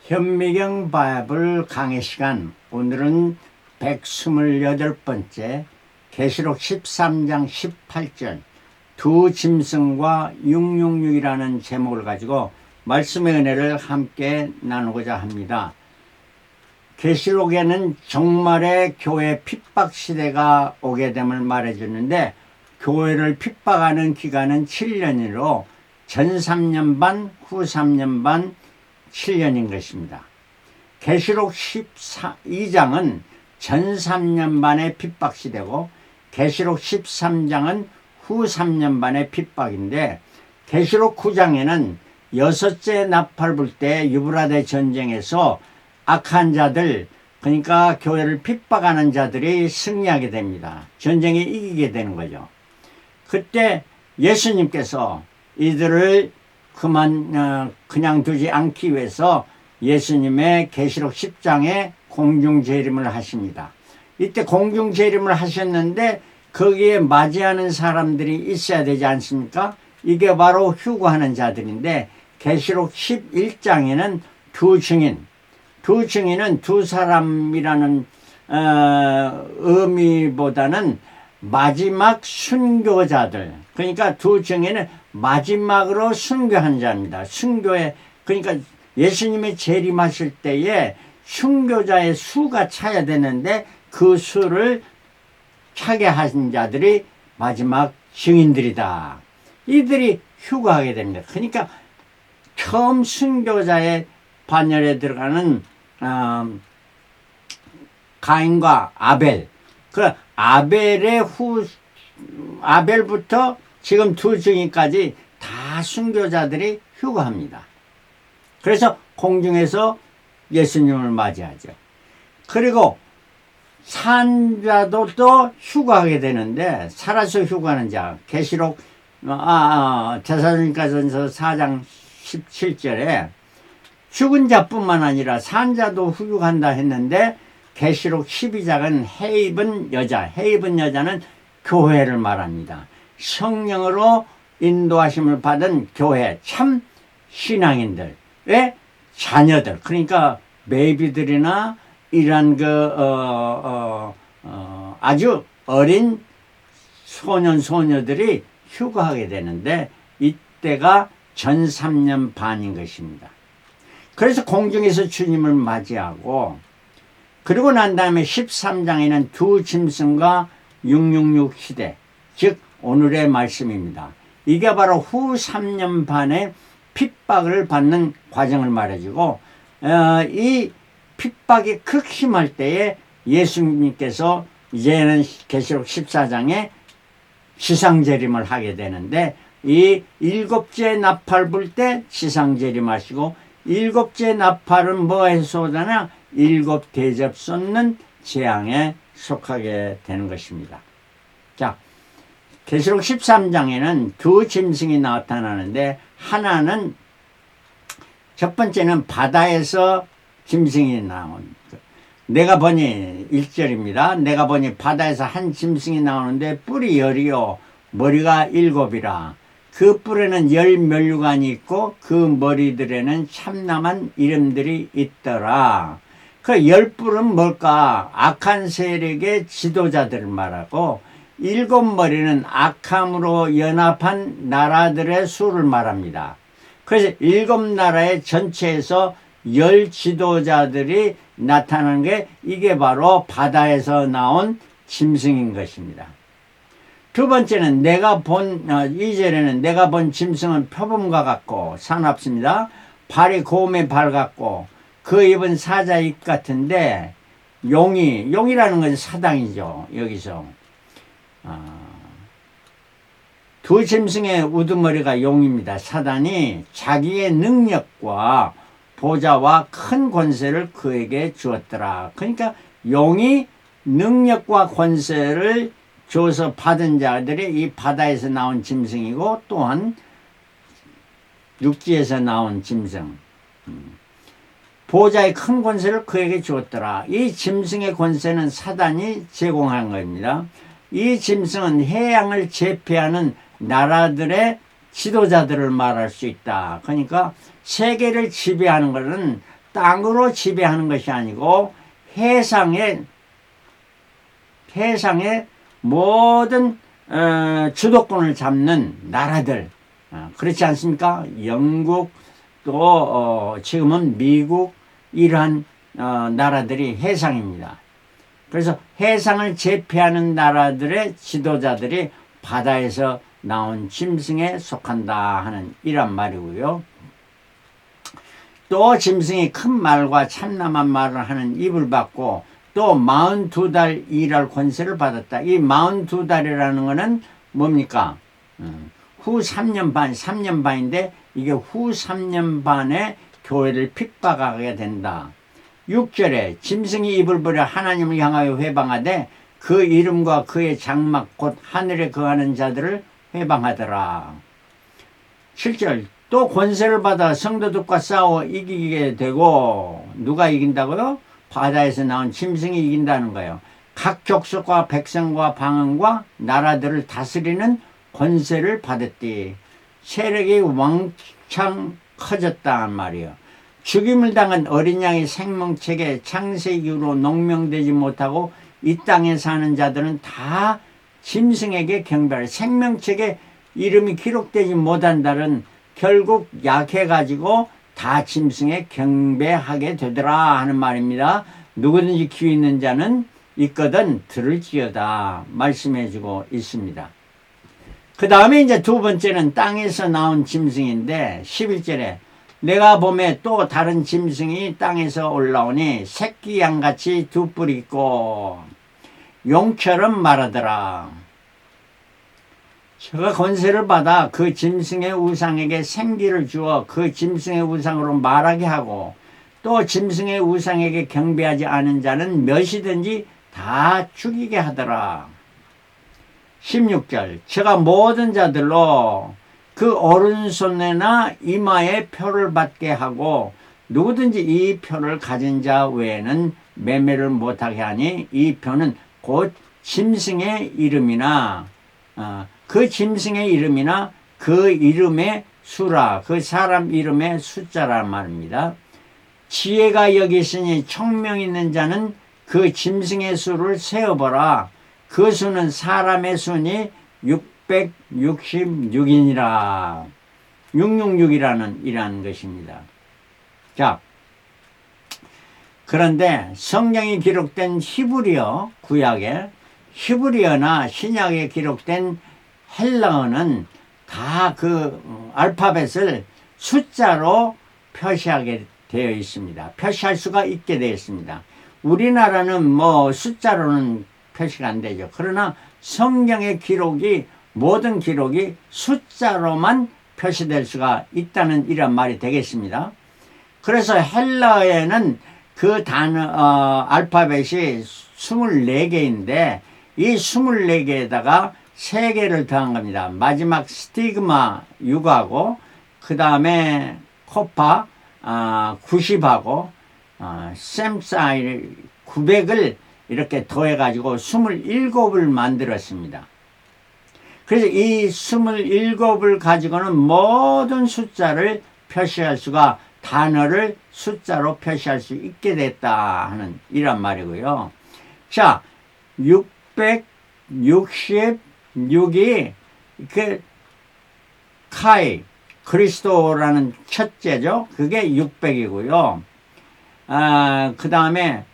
현미경 바이블 강의 시간, 오늘은 128번째 계시록 13장 18절 두 짐승과 666이라는 제목을 가지고 말씀의 은혜를 함께 나누고자 합니다. 계시록에는 정말의 교회 핍박 시대가 오게 됨을 말해주는데, 교회를 핍박하는 기간은 7년으로 전 3년 반, 후 3년 반, 7년인 것입니다. 계시록 12장은 전 3년 반의 핍박 시대고, 계시록 13장은 후 3년 반의 핍박인데, 계시록 9장에는 여섯째 나팔 불 때 유브라데 전쟁에서 악한 자들, 그러니까 교회를 핍박하는 자들이 승리하게 됩니다. 전쟁에 이기게 되는 거죠. 그때 예수님께서 이들을 그냥 두지 않기 위해서 예수님의 계시록 10장에 공중재림을 하십니다. 이때 공중재림을 하셨는데 거기에 맞이하는 사람들이 있어야 되지 않습니까? 이게 바로 휴거하는 자들인데, 계시록 11장에는 두 증인은 두 사람이라는 의미보다는 마지막 순교자들, 그러니까 두 증인은 마지막으로 순교한 자입니다. 그러니까 예수님이 재림하실 때에 순교자의 수가 차야 되는데 그 수를 차게 하신 자들이 마지막 증인들이다. 이들이 휴거하게 됩니다. 그러니까 처음 순교자의 반열에 들어가는 가인과 아벨, 그 아벨부터 지금 두 증인까지 다 순교자들이 휴거합니다. 그래서 공중에서 예수님을 맞이하죠. 그리고 산자도 또 휴거하게 되는데, 살아서 휴거하는 자, 계시록 데살로니가전서 4장 17절에 죽은 자뿐만 아니라 산자도 휴거한다 했는데, 계시록 12장은 해입은 여자는 교회를 말합니다. 성령으로 인도하심을 받은 교회, 참 신앙인들의 자녀들, 그러니까 베이비들이나 이런 아주 어린 소녀들이 휴거하게 되는데, 이때가 전 3년 반인 것입니다. 그래서 공중에서 주님을 맞이하고, 그리고 난 다음에 13장에는 두 짐승과 666 시대, 즉 오늘의 말씀입니다. 이게 바로 후 3년 반의 핍박을 받는 과정을 말해주고, 이 핍박이 극심할 때에 예수님께서 이제는 계시록 14장에 지상재림을 하게 되는데, 이 일곱째 나팔 불 때 지상재림하시고, 일곱째 나팔은 뭐에 쏟아나? 일곱 대접 쏟는 재앙에 속하게 되는 것입니다. 자, 계시록 13장에는 두 짐승이 나타나는데, 하나는 첫 번째는 바다에서 짐승이 나온, 내가 보니 1절입니다. 내가 보니 바다에서 한 짐승이 나오는데 뿔이 10이요 머리가 7이라. 그 뿔에는 10면류관이 있고 그 머리들에는 참남한 이름들이 있더라. 그 10뿔은 뭘까? 악한 세력의 지도자들을 말하고, 7머리는 악함으로 연합한 나라들의 수를 말합니다. 그래서 7나라의 전체에서 10 지도자들이 나타나는 게, 이게 바로 바다에서 나온 짐승인 것입니다. 두 번째는 2절에는 내가 본 짐승은 표범과 같고 사납습니다. 발이 곰의 발 같고 그 입은 사자 입 같은데, 용이라는 것은 사당이죠. 여기서 두 짐승의 우두머리가 용입니다. 사단이 자기의 능력과 보좌와 큰 권세를 그에게 주었더라. 그러니까 용이 능력과 권세를 줘서 받은 자들이 이 바다에서 나온 짐승이고, 또한 육지에서 나온 짐승, 보좌의 큰 권세를 그에게 주었더라. 이 짐승의 권세는 사단이 제공한 겁니다. 이 짐승은 해양을 제패하는 나라들의 지도자들을 말할 수 있다. 그러니까 세계를 지배하는 것은 땅으로 지배하는 것이 아니고 해상의 모든 주도권을 잡는 나라들, 그렇지 않습니까? 영국, 또 지금은 미국, 이러한 나라들이 해상입니다. 그래서 해상을 제패하는 나라들의 지도자들이 바다에서 나온 짐승에 속한다 하는 이런 말이고요. 또 짐승이 큰 말과 참남한 말을 하는 입을 받고 또 42달 일할 권세를 받았다. 이 42달이라는 것은 뭡니까? 후 3년 반, 3년 반인데 이게 후 3년 반에 교회를 핍박하게 된다. 6절에 짐승이 입을 벌여 하나님을 향하여 회방하되 그 이름과 그의 장막 곧 하늘에 거하는 자들을 회방하더라. 7절 또 권세를 받아 성도들과 싸워 이기게 되고 누가 이긴다고요? 바다에서 나온 짐승이 이긴다는 거예요. 각 족속과 백성과 방언과 나라들을 다스리는 권세를 받았디. 세력이 왕창 커졌단 말이에요. 죽임을 당한 어린 양의 생명책에 창세기 이후로 농명되지 못하고 이 땅에 사는 자들은 다 짐승에게 경배하라. 생명책에 이름이 기록되지 못한 자는 결국 약해가지고 다 짐승에 경배하게 되더라 하는 말입니다. 누구든지 귀 있는 자는 있거든 들을지어다 말씀해주고 있습니다. 그 다음에 이제 두 번째는 땅에서 나온 짐승인데 11절에 내가 보매 또 다른 짐승이 땅에서 올라오니 새끼 양같이 두 뿔이 있고 용처럼 말하더라. 저가 권세를 받아 그 짐승의 우상에게 생기를 주어 그 짐승의 우상으로 말하게 하고 또 짐승의 우상에게 경배하지 않은 자는 몇이든지 다 죽이게 하더라. 16절 저가 모든 자들로 그 오른손에나 이마에 표를 받게 하고 누구든지 이 표를 가진 자 외에는 매매를 못하게 하니 이 표는 곧 짐승의 이름이나 그 짐승의 이름이나 그 이름의 수라 그 사람 이름의 숫자란 말입니다. 지혜가 여기 있으니 총명 있는 자는 그 짐승의 수를 세어보라. 그 수는 사람의 수니 666이니라. 666이라는 이라는 것입니다. 자, 그런데 성경이 기록된 히브리어 구약에 히브리어나 신약에 기록된 헬라어는 다 그 알파벳을 숫자로 표시하게 되어 있습니다. 표시할 수가 있게 되어 있습니다. 우리나라는 뭐 숫자로는 표시가 안 되죠. 그러나 성경의 기록이 모든 기록이 숫자로만 표시될 수가 있다는 이런 말이 되겠습니다. 그래서 헬라어에는 그 단어 알파벳이 24개인데 이 24개에다가 3개를 더한 겁니다. 마지막 스티그마 6하고 그 다음에 코파 90하고 셈사이 900을 이렇게 더해가지고 27을 만들었습니다. 그래서 이 27을 가지고는 모든 숫자를 표시할 수가 단어를 숫자로 표시할 수 있게 됐다 하는 이런 말이고요. 자, 666이 그 카이 그리스도라는 첫째죠. 그게 600이고요. 그 다음에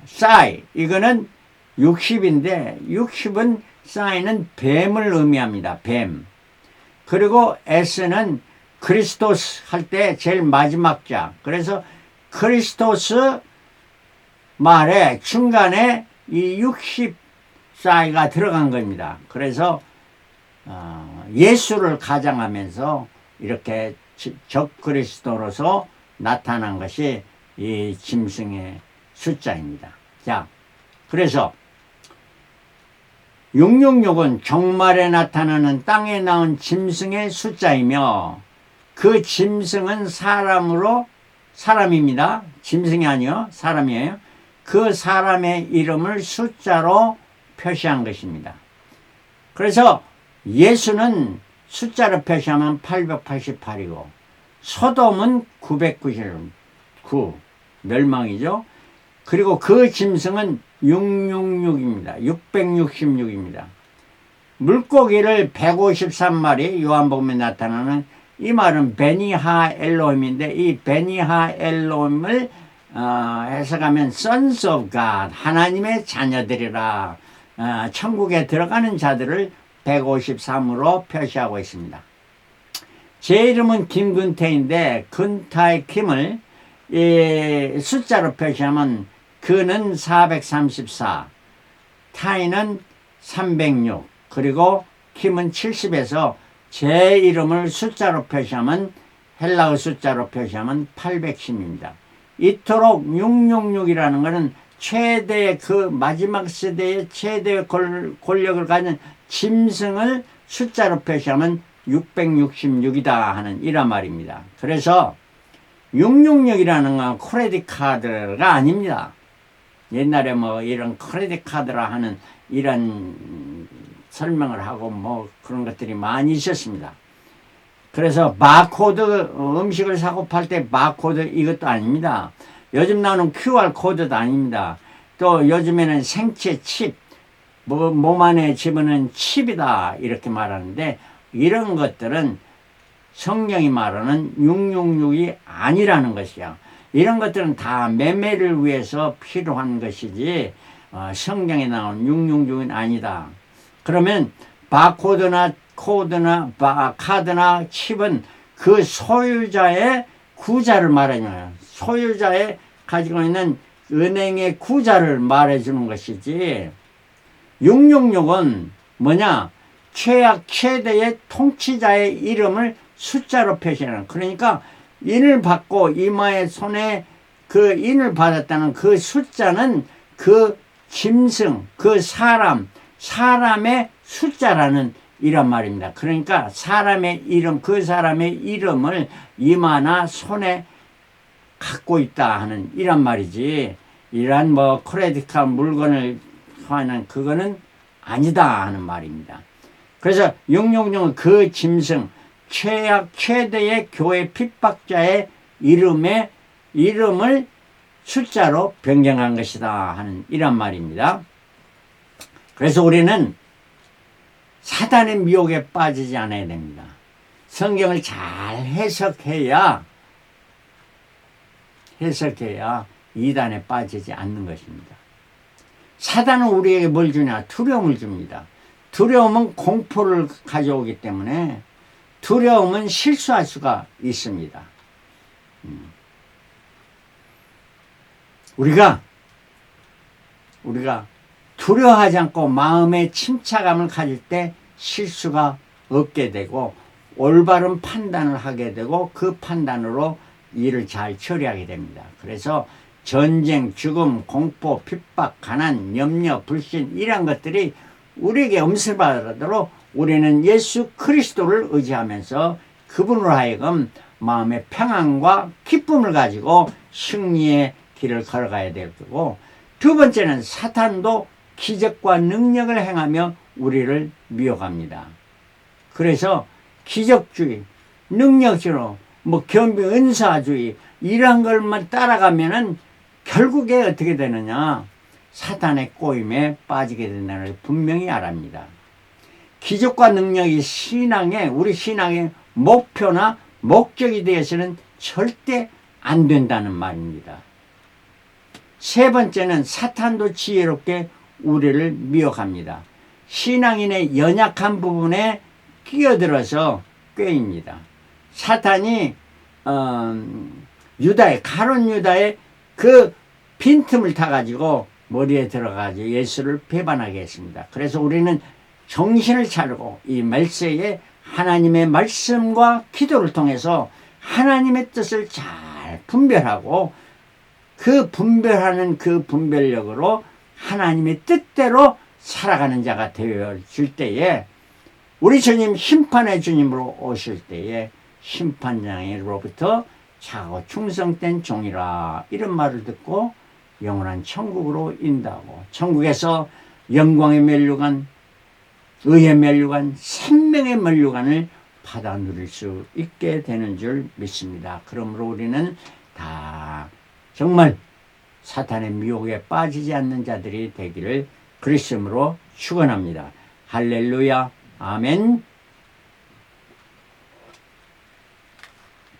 사이 이거는 60인데 60은 사이는 뱀을 의미합니다. 뱀. 그리고 S는 크리스토스 할 때 제일 마지막 자. 그래서 크리스토스 말에 중간에 이 60 사이가 들어간 겁니다. 그래서 예수를 가장하면서 이렇게 적그리스도로서 나타난 것이 이 짐승의 숫자입니다. 자, 그래서 666은 종말에 나타나는 땅에 나온 짐승의 숫자이며 그 짐승은 사람입니다. 짐승이 아니요 사람이에요. 그 사람의 이름을 숫자로 표시한 것입니다. 그래서 예수는 숫자로 표시하면 888이고 소돔은 990, 후 멸망이죠. 그리고 그 짐승은 666입니다. 666입니다. 물고기를 153마리 요한복음에 나타나는 이 말은 베니하 엘로힘인데 이 베니하 엘로힘을 해석하면 Sons of God, 하나님의 자녀들이라, 천국에 들어가는 자들을 153으로 표시하고 있습니다. 제 이름은 김근태인데 근타의 김을 숫자로 표시하면 근은 434, 타이는 306, 그리고 김은 70에서 제 이름을 숫자로 표시하면 헬라어 숫자로 표시하면 810입니다. 이토록 666이라는 것은 최대의 그 마지막 세대의 최대의 권력을 가진 짐승을 숫자로 표시하면 666이다 하는 이런 말입니다. 그래서 666이라는 건 크레딧 카드가 아닙니다. 옛날에 뭐 이런 크레딧 카드라 하는 이런 설명을 하고 뭐 그런 것들이 많이 있었습니다. 그래서 바코드, 음식을 사고 팔 때 바코드 이것도 아닙니다. 요즘 나오는 QR 코드도 아닙니다. 또 요즘에는 생체 칩, 몸 안에 집어넣은 칩이다 이렇게 말하는데 이런 것들은 성경이 말하는 666이 아니라는 것이야. 이런 것들은 다 매매를 위해서 필요한 것이지 성경에 나온 666은 아니다. 그러면 바코드나 코드나 카드나 칩은 그 소유자의 구자를 말해줘요. 소유자의 가지고 있는 은행의 구자를 말해주는 것이지 666은 뭐냐? 최악 최대의 통치자의 이름을 숫자로 표시하는, 그러니까 인을 받고 이마에 손에 그 인을 받았다는 그 숫자는 그 짐승, 그 사람의 숫자라는 이런 말입니다. 그러니까 사람의 이름, 그 사람의 이름을 이마나 손에 갖고 있다 하는 이런 말이지, 이러한 뭐 크레딧카 물건을 하는 그거는 아니다 하는 말입니다. 그래서 666은 그 짐승, 최악 최대의 교회 핍박자의 이름을 숫자로 변경한 것이다 하는 이런 말입니다. 그래서 우리는 사단의 미혹에 빠지지 않아야 됩니다. 성경을 잘 해석해야 이단에 빠지지 않는 것입니다. 사단은 우리에게 뭘 주냐? 두려움을 줍니다. 두려움은 공포를 가져오기 때문에 두려움은 실수할 수가 있습니다. 우리가 두려워하지 않고 마음의 침착함을 가질 때 실수가 없게 되고 올바른 판단을 하게 되고 그 판단으로 일을 잘 처리하게 됩니다. 그래서 전쟁, 죽음, 공포, 핍박, 가난, 염려, 불신 이런 것들이 우리에게 엄습하도록 우리는 예수 그리스도를 의지하면서 그분으로 하여금 마음의 평안과 기쁨을 가지고 승리의 길을 걸어가야 될 거고, 두 번째는 사탄도 기적과 능력을 행하며 우리를 미혹합니다. 그래서 기적주의, 능력주의, 겸비 은사주의 이런 것만 따라가면은 결국에 어떻게 되느냐? 사탄의 꼬임에 빠지게 된다는 걸 분명히 알합니다. 기적과 능력이 우리 신앙의 목표나 목적이 되어서는 절대 안 된다는 말입니다. 세 번째는 사탄도 지혜롭게 우리를 미혹합니다. 신앙인의 연약한 부분에 끼어들어서 꾀입니다. 사탄이 가룟 유다의 그 빈틈을 타가지고 머리에 들어가서 예수를 배반하게 했습니다. 그래서 우리는 정신을 차리고 이 말세에 하나님의 말씀과 기도를 통해서 하나님의 뜻을 잘 분별하고 그 분별하는 그 분별력으로 하나님의 뜻대로 살아가는 자가 되어질 때에 우리 주님 심판의 주님으로 오실 때에 심판장으로부터 차고 충성된 종이라 이런 말을 듣고 영원한 천국으로 인도하고 천국에서 영광의 면류관, 의의 면류관, 생명의 면류관을 받아 누릴 수 있게 되는 줄 믿습니다. 그러므로 우리는 다 정말 사탄의 미혹에 빠지지 않는 자들이 되기를 그리스도로 축원합니다. 할렐루야. 아멘.